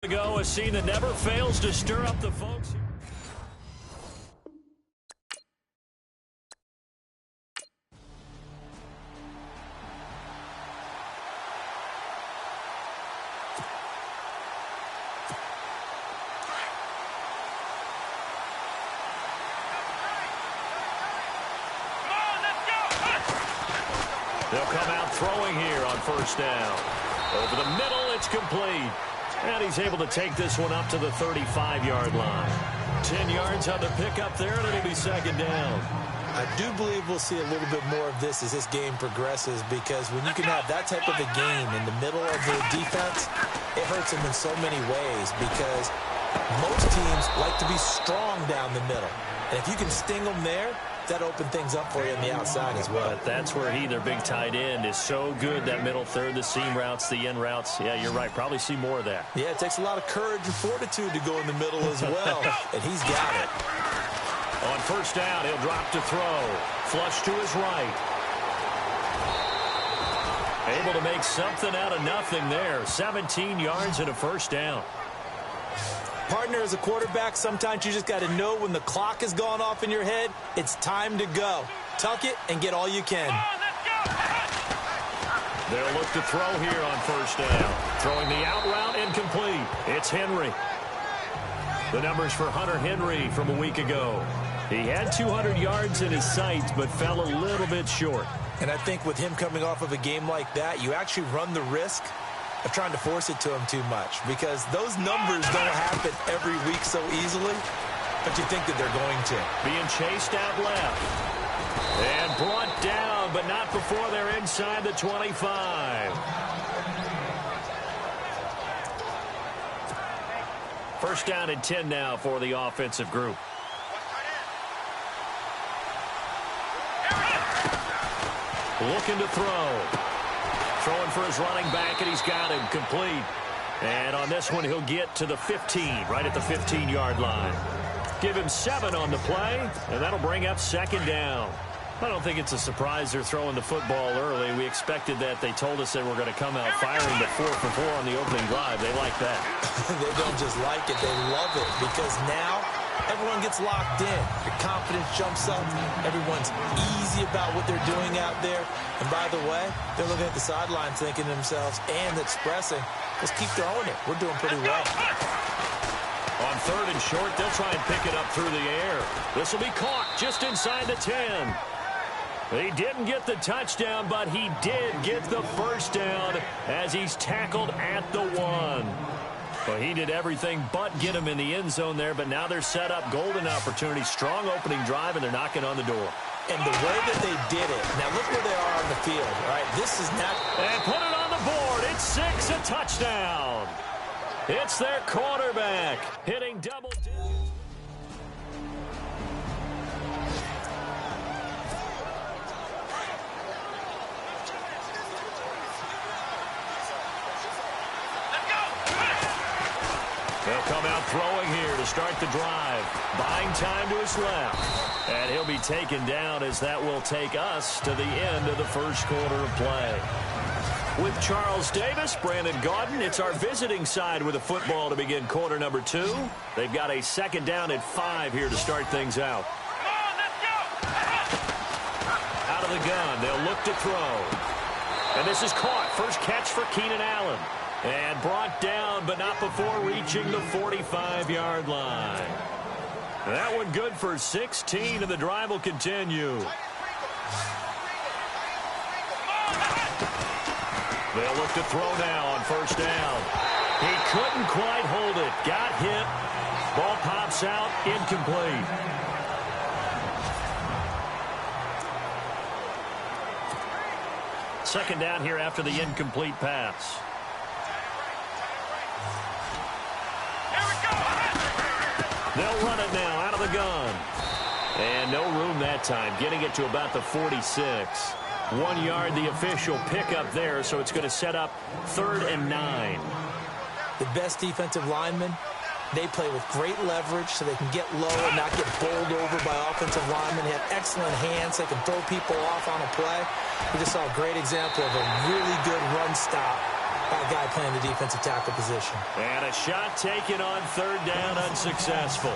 Go, a scene that never fails to stir up the folks. They'll come out throwing here on first down. Over the middle, it's complete. And he's able to take this one up to the 35-yard line. 10 yards on the pickup there, and it'll be second down. I do believe we'll see a little bit more of this as this game progresses, because when you can have that type of a game in the middle of the defense, it hurts them in so many ways, because most teams like to be strong down the middle. And if you can sting them there, that opened things up for you on the outside as well. But that's where their big tight end, is so good, that middle third, the seam routes, the in routes. Yeah, you're right. Probably see more of that. Yeah, it takes a lot of courage and fortitude to go in the middle as well, and he's got it. On first down, he'll drop to throw. Flush to his right. Able to make something out of nothing there. 17 yards and a first down. Partner, as a quarterback, sometimes you just got to know when the clock has gone off in your head, it's time to go. Tuck it and get all you can. They'll look to throw here on first down. Throwing the out route, incomplete. It's Henry. The numbers for Hunter Henry from a week ago. He had 200 yards in his sights, but fell a little bit short. And I think with him coming off of a game like that, you actually run the risk of trying to force it to him too much, because those numbers don't happen every week so easily, but you think that they're going to. Being chased out left. And brought down, but not before they're inside the 25. First down and 10 now for the offensive group. Looking to throw. Throwing for his running back, and he's got him complete. And on this one, he'll get to the 15, right at the 15-yard line. Give him 7 on the play, and that'll bring up second down. I don't think it's a surprise they're throwing the football early. We expected that. They told us they were going to come out firing, but 4 for 4 on the opening drive. They like that. They don't just like it, they love it, because now everyone gets locked in. Your confidence jumps up. Everyone's easy about what they're doing out there. And by the way, they're looking at the sideline thinking to themselves and expressing, let's keep throwing it. We're doing pretty well. On third and short, they'll try and pick it up through the air. This will be caught just inside the 10. He didn't get the touchdown, but he did get the first down as he's tackled at the 1. Well, he did everything but get him in the end zone there, but now they're set up. Golden opportunity, strong opening drive, and they're knocking on the door. And the way that they did it, now look where they are on the field, all right? This is not... And put it on the board. It's 6, a touchdown. It's their quarterback hitting double digits. They'll come out throwing here to start the drive. Buying time to his left. And he'll be taken down as that will take us to the end of the first quarter of play. With Charles Davis, Brandon Gaudin, it's our visiting side with the football to begin quarter number 2. They've got a second down at 5 here to start things out. Out of the gun, they'll look to throw. And this is caught. First catch for Keenan Allen. And brought down, but not before reaching the 45-yard line. That one good for 16, and the drive will continue. They'll look to throw now on first down. He couldn't quite hold it. Got hit. Ball pops out, incomplete. Second down here after the incomplete pass. They'll run it now out of the gun. And no room that time, getting it to about the 46. 1 yard, the official pickup there, so it's going to set up 3rd and 9. The best defensive linemen, they play with great leverage so they can get low and not get bowled over by offensive linemen. They have excellent hands. They can throw people off on a play. We just saw a great example of a really good run stop by a guy playing the defensive tackle position. And a shot taken on third down, unsuccessful.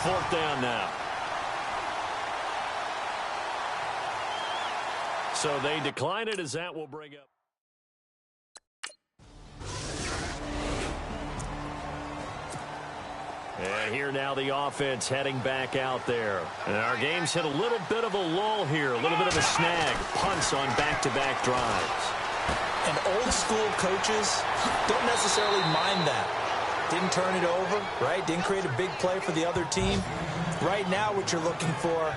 Fourth down now. So they decline it, as that will bring up. And here now the offense heading back out there. And our game's hit a little bit of a lull here, a little bit of a snag. Punts on back-to-back drives. And old school coaches don't necessarily mind that. Didn't turn it over, right? Didn't create a big play for the other team. Right now what you're looking for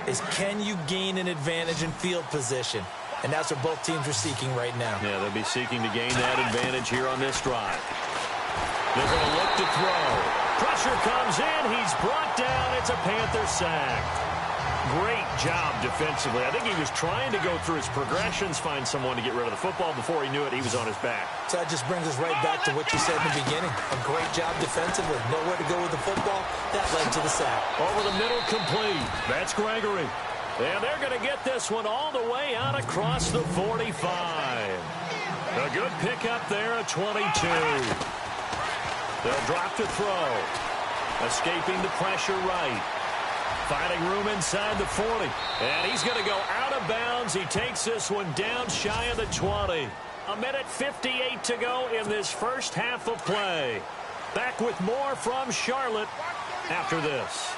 is, can you gain an advantage in field position? And that's what both teams are seeking right now. Yeah, they'll be seeking to gain that advantage here on this drive. They're going to look to throw. Pressure comes in. He's brought down. It's a Panther sack. Great job defensively. I think he was trying to go through his progressions, find someone to get rid of the football. Before he knew it, he was on his back. So that just brings us right back to what you said in the beginning. A great job defensively. Nowhere to go with the football. That led to the sack. Over the middle, complete. That's Gregory. And they're going to get this one all the way out across the 45. A good pickup there at 22. They'll drop to throw. Escaping the pressure right. Finding room inside the 40. And he's going to go out of bounds. He takes this one down shy of the 20. A minute 58 to go in this first half of play. Back with more from Charlotte after this.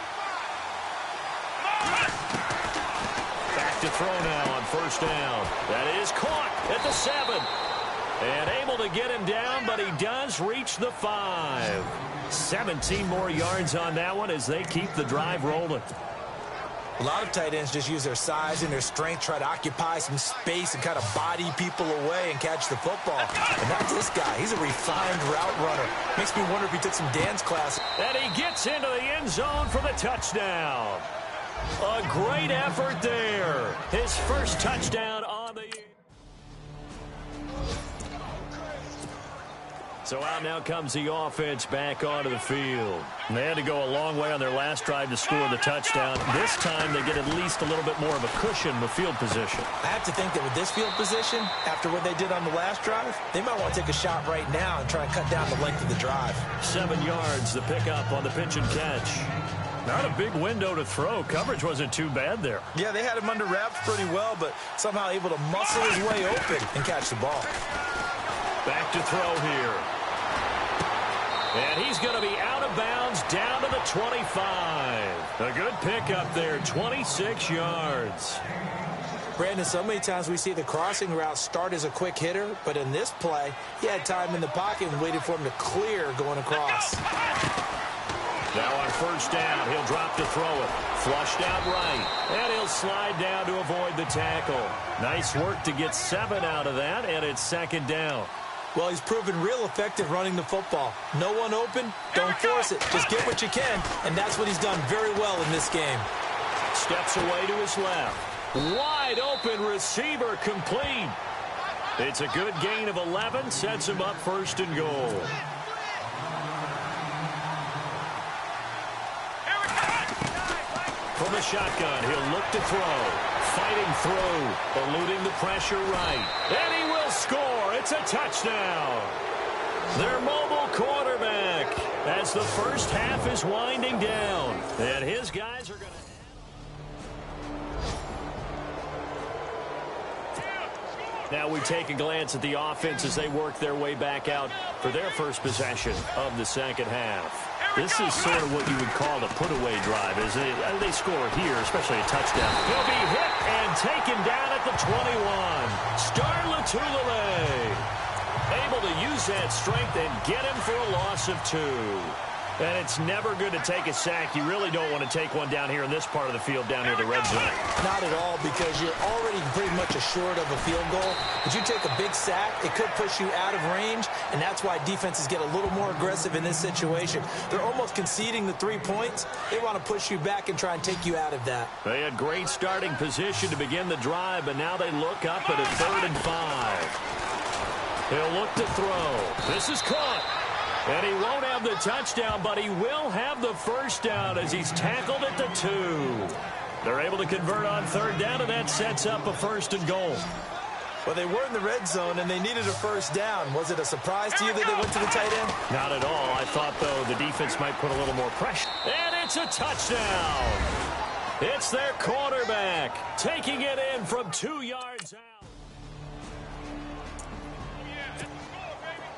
Back to throw now on first down. That is caught at the 7. And able to get him down, but he does reach the 5. 17 more yards on that one as they keep the drive rolling. A lot of tight ends just use their size and their strength, try to occupy some space and kind of body people away and catch the football. And not this guy. He's a refined route runner. Makes me wonder if he took some dance class. And he gets into the end zone for the touchdown. A great effort there. His first touchdown on the year. So out now comes the offense back onto the field. And they had to go a long way on their last drive to score the touchdown. This time they get at least a little bit more of a cushion with field position. I have to think that with this field position, after what they did on the last drive, they might want to take a shot right now and try and cut down the length of the drive. 7 yards, the pickup on the pitch and catch. Not a big window to throw. Coverage wasn't too bad there. Yeah, they had him under wraps pretty well, but somehow able to muscle his way open and catch the ball. Back to throw here. And he's going to be out of bounds down to the 25. A good pickup there, 26 yards. Brandon, so many times we see the crossing route start as a quick hitter, but in this play, he had time in the pocket and waited for him to clear going across. Now on first down, he'll drop to throw it. Flushed out right, and he'll slide down to avoid the tackle. Nice work to get 7 out of that, and it's second down. Well, he's proven real effective running the football. No one open, don't force it. Just get what you can, and that's what he's done very well in this game. Steps away to his left. Wide open receiver complete. It's a good gain of 11, sets him up first and goal. From the shotgun, he'll look to throw. Fighting through, eluding the pressure right. And he will score. It's a touchdown. Their mobile quarterback as the first half is winding down. And his guys are going to... Now we take a glance at the offense as they work their way back out for their first possession of the second half. This is sort of what you would call a put-away drive, isn't it? They score here, especially a touchdown. He'll be hit and taken down at the 21. Star Latulele able to use that strength and get him for a loss of 2. And it's never good to take a sack. You really don't want to take one down here in this part of the field, down near the red zone. Not at all, because you're already pretty much assured of a field goal. But you take a big sack, it could push you out of range, and that's why defenses get a little more aggressive in this situation. They're almost conceding the 3 points. They want to push you back and try and take you out of that. They had great starting position to begin the drive, but now they look up at a 3rd and 5. He'll look to throw. This is caught. And he won't have the touchdown, but he will have the first down as he's tackled at the 2. They're able to convert on 3rd down, and that sets up a 1st and goal. Well, they were in the red zone, and they needed a first down. Was it a surprise to you that they went to the tight end? Not at all. I thought, though, the defense might put a little more pressure. And it's a touchdown. It's their quarterback taking it in from 2 yards out.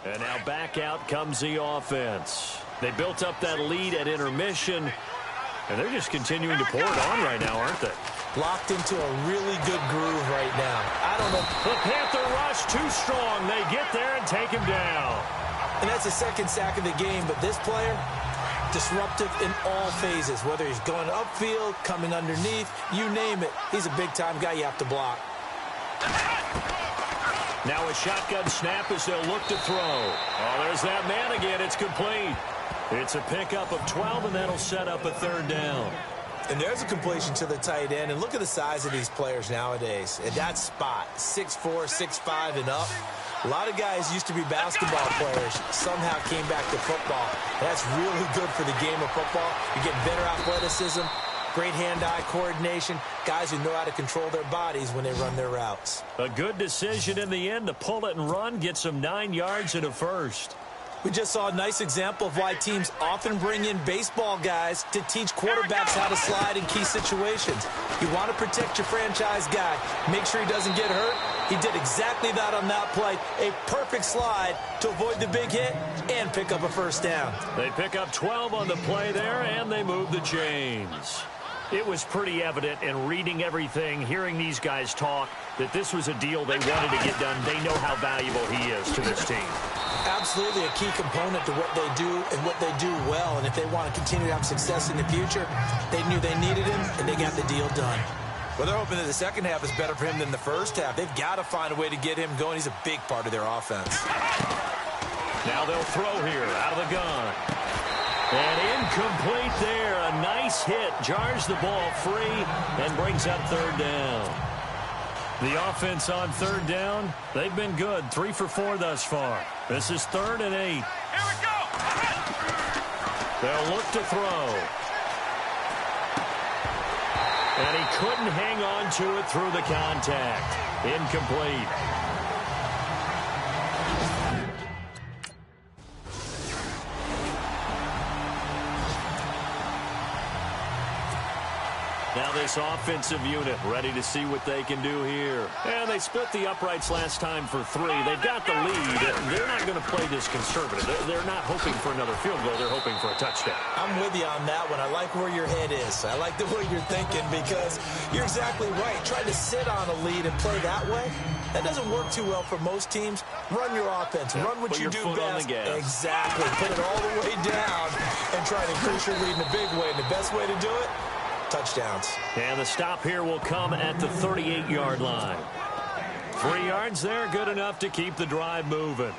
And now back out comes the offense. They built up that lead at intermission, and they're just continuing to pour it on right now, aren't they? Locked into a really good groove right now. I don't know. The Panther rush too strong. They get there and take him down. And that's the second sack of the game, but this player, disruptive in all phases, whether he's going upfield, coming underneath, you name it. He's a big-time guy you have to block. Now a shotgun snap as they'll look to throw. Oh, there's that man again. It's complete. It's a pickup of 12, and that'll set up a third down. And there's a completion to the tight end. And look at the size of these players nowadays. At that spot, 6'4", 6'5", and up. A lot of guys used to be basketball players, somehow came back to football. That's really good for the game of football. You get better athleticism, great hand-eye coordination, guys who know how to control their bodies when they run their routes. A good decision in the end to pull it and run, get some 9 yards and a first. We just saw a nice example of why teams often bring in baseball guys to teach quarterbacks how to slide in key situations. You want to protect your franchise guy. Make sure he doesn't get hurt. He did exactly that on that play. A perfect slide to avoid the big hit and pick up a first down. They pick up 12 on the play there, and they move the chains. It was pretty evident in reading everything, hearing these guys talk, that this was a deal they wanted to get done. They know how valuable he is to this team. Absolutely a key component to what they do and what they do well. And if they want to continue to have success in the future, they knew they needed him, and they got the deal done. Well, they're hoping that the second half is better for him than the first half. They've got to find a way to get him going. He's a big part of their offense. Now they'll throw here out of the gun. And incomplete there. A nice hit. Jars the ball free and brings up third down. The offense on third down, they've been good. 3 for 4 thus far. This is 3rd and 8. Here we go. They'll look to throw. And he couldn't hang on to it through the contact. Incomplete. Now this offensive unit ready to see what they can do here. And they split the uprights last time for 3. They've got the lead. They're not going to play this conservative. They're not hoping for another field goal. They're hoping for a touchdown. I'm with you on that one. I like where your head is. I like the way you're thinking because you're exactly right. Trying to sit on a lead and play that way, that doesn't work too well for most teams. Run your offense. Run what you do best. Exactly. Put it all the way down and try to increase your lead in a big way. And the best way to do it, touchdowns. And the stop here will come at the 38-yard line. 3 yards there, good enough to keep the drive moving.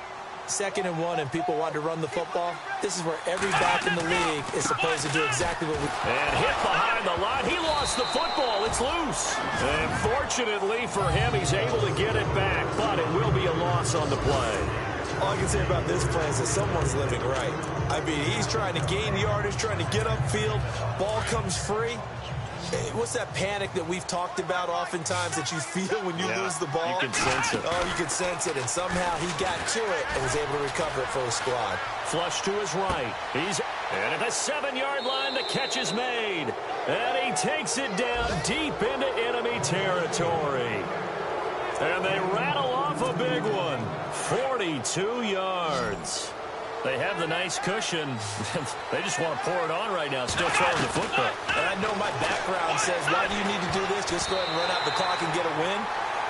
2nd and 1, and people want to run the football. This is where every back in the league is supposed to do exactly what we... And hit behind the line. He lost the football. It's loose. And fortunately for him, he's able to get it back, but it will be a loss on the play. All I can say about this play is that someone's living right. I mean, he's trying to gain yardage, trying to get upfield. Ball comes free. What's that panic that we've talked about oftentimes that you feel when you lose the ball? You can sense it. Oh, you can sense it. And somehow he got to it and was able to recover it for his squad. Flush to his right. And at the 7-yard line, the catch is made. And he takes it down deep into enemy territory. And they rattle off a big one. 42 yards. They have the nice cushion. They just want to pour it on right now, still throwing the football. And I know my background says, why do you need to do this? Just go ahead and run out the clock and get a win.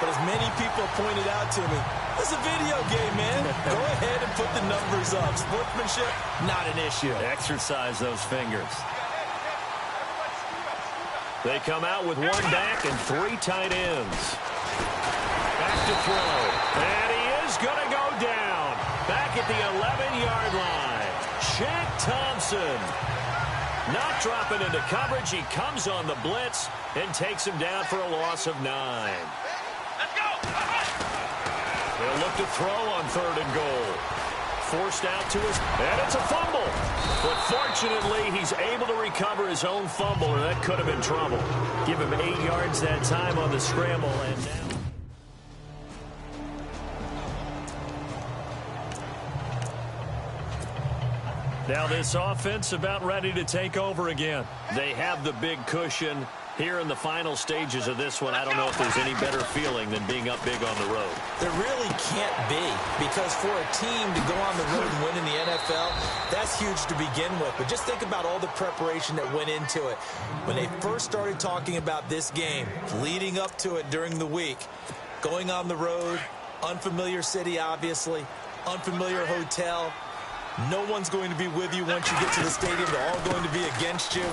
But as many people have pointed out to me, it's a video game, man. Go ahead and put the numbers up. Sportsmanship, not an issue. Exercise those fingers. They come out with 1 back and 3 tight ends. Back to throw. And he is going to go down. Back at the 11-yard line. Shaq Thompson. Not dropping into coverage. He comes on the blitz and takes him down for a loss of 9. Let's go. They'll look to throw on 3rd and goal. Forced out to his... And it's a fumble. But fortunately, he's able to recover his own fumble, or that could have been trouble. Give him 8 yards that time on the scramble, and now... Now this offense about ready to take over again. They have the big cushion. Here in the final stages of this one, I don't know if there's any better feeling than being up big on the road. There really can't be, because for a team to go on the road and win in the NFL, that's huge to begin with. But just think about all the preparation that went into it. When they first started talking about this game, leading up to it during the week, going on the road, unfamiliar city, obviously, unfamiliar hotel. No one's going to be with you once you get to the stadium. They're all going to be against you.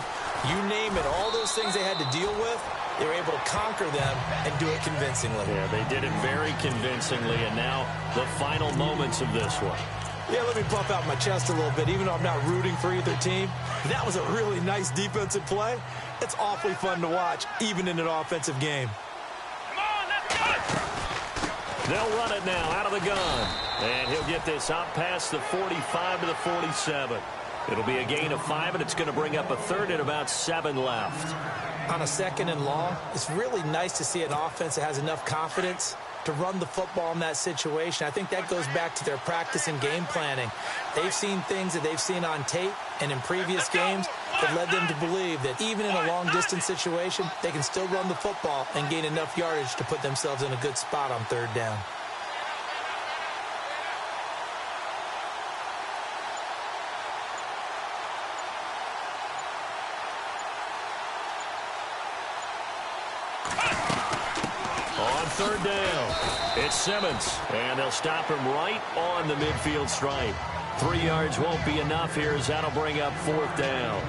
You name it, all those things they had to deal with, they were able to conquer them and do it convincingly. Yeah, they did it very convincingly, and now the final moments of this one. Yeah, let me puff out my chest a little bit, even though I'm not rooting for either team. That was a really nice defensive play. It's awfully fun to watch, even in an offensive game. Come on, let's go! They'll run it now out of the gun. And he'll get this out past the 45 to the 47. It'll be a gain of 5, and it's going to bring up a third and about 7 left. On a second and long, it's really nice to see an offense that has enough confidence to run the football in that situation. I think that goes back to their practice and game planning. They've seen things that they've seen on tape and in previous games that led them to believe that even in a long-distance situation, they can still run the football and gain enough yardage to put themselves in a good spot on third down. Third down. It's Simmons, and they'll stop him right on the midfield stripe. 3 yards won't be enough here, as that'll bring up 4th down.